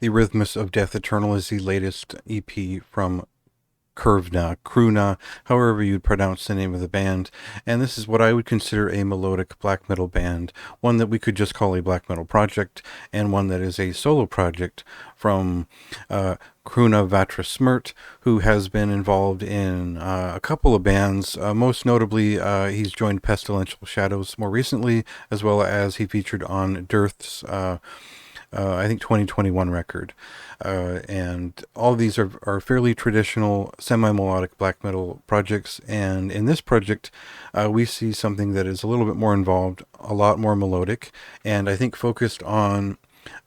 The Rhythmus of Death Eternal is the latest EP from Krvna, however you'd pronounce the name of the band. And this is what I would consider a melodic black metal band, one that we could just call a black metal project, and one that is a solo project from Krvna Smrt, who has been involved in a couple of bands. Most notably, he's joined Pestilential Shadows more recently, as well as he featured on Dearth's I think 2021 record. And all of these are fairly traditional semi-melodic black metal projects. And in this project, we see something that is a little bit more involved, a lot more melodic, and I think focused on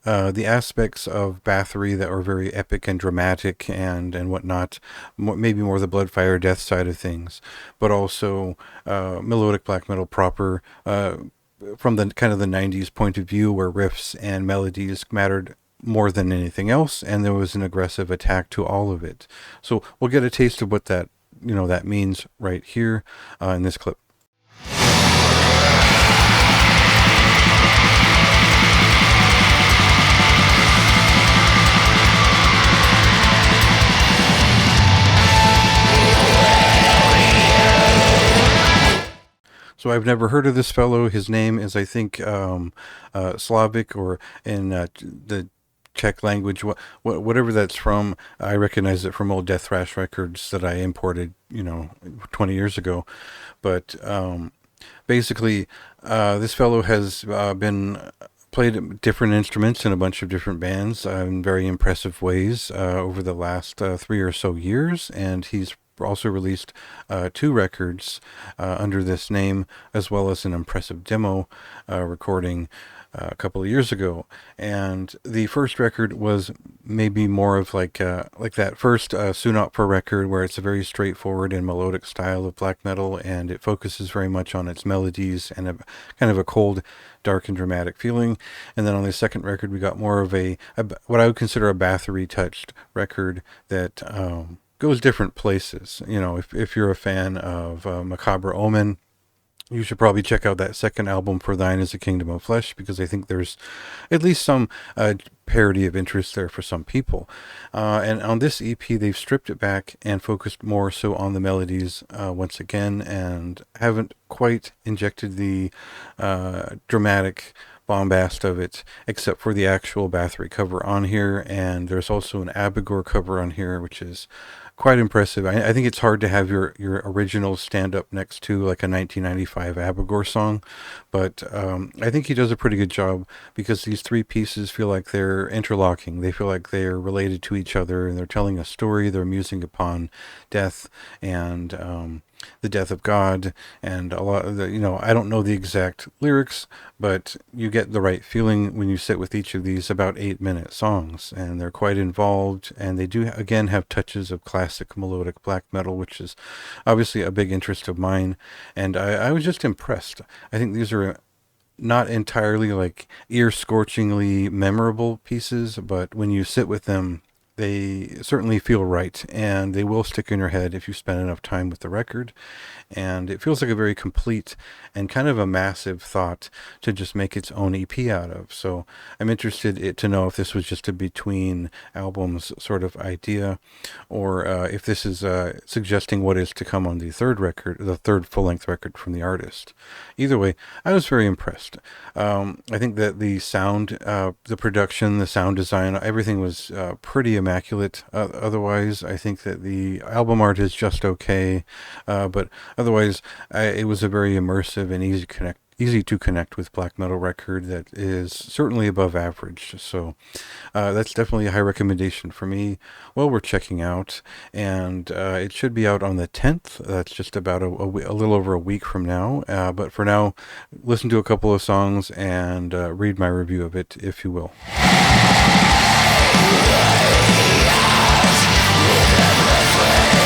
the aspects of Bathory that are very epic and dramatic and whatnot, maybe more the blood, fire, death side of things, but also melodic black metal proper, from the kind of the 90s point of view, where riffs and melodies mattered more than anything else, and there was an aggressive attack to all of it. So we'll get a taste of what that means right here in this clip. So I've never heard of this fellow. His name is, I think, Slavic, or in the Czech language, whatever that's from. I recognize it from old Death Thrash records that I imported, 20 years ago. But basically, this fellow has played different instruments in a bunch of different bands in very impressive ways over the last 3 or so years, and he's also released 2 records under this name, as well as an impressive demo recording a couple of years ago. And the first record was maybe more of like that first Soon Out for record, where it's a very straightforward and melodic style of black metal, and it focuses very much on its melodies and a kind of a cold, dark and dramatic feeling. And then on the second record, we got more of a what I would consider a Bathory touched record that goes different places. If you're a fan of Macabre Omen, you should probably check out that second album, For Thine is the Kingdom of Flesh, because I think there's at least some parity of interest there for some people. And on this EP, they've stripped it back and focused more so on the melodies once again, and haven't quite injected the dramatic bombast of it, except for the actual Bathory cover on here. And there's also an Abigor cover on here, which is quite impressive. I think it's hard to have your original stand up next to like a 1995 Abigor song, but I think he does a pretty good job, because these 3 pieces feel like they're interlocking. They feel like they're related to each other, and they're telling a story. They're musing upon death and the death of God, and a lot of the, I don't know the exact lyrics, but you get the right feeling when you sit with each of these about 8-minute songs, and they're quite involved, and they do again have touches of classic melodic black metal, which is obviously a big interest of mine, and I was just impressed. I think these are not entirely like ear-scorchingly memorable pieces, but when you sit with them, they certainly feel right, and they will stick in your head if you spend enough time with the record. And it feels like a very complete and kind of a massive thought to just make its own EP out of. So I'm interested to know if this was just a between albums sort of idea, or if this is suggesting what is to come on the third record, the third full-length record from the artist. Either way, I was very impressed. I think that the sound, the production, the sound design, everything was pretty immaculate. Otherwise, I think that the album art is just okay, but otherwise, it was a very immersive and easy to connect with black metal record that is certainly above average. So that's definitely a high recommendation for me. Well, we're checking out, and it should be out on the 10th. That's just about a little over a week from now. But for now, listen to a couple of songs and read my review of it, if you will. We'll never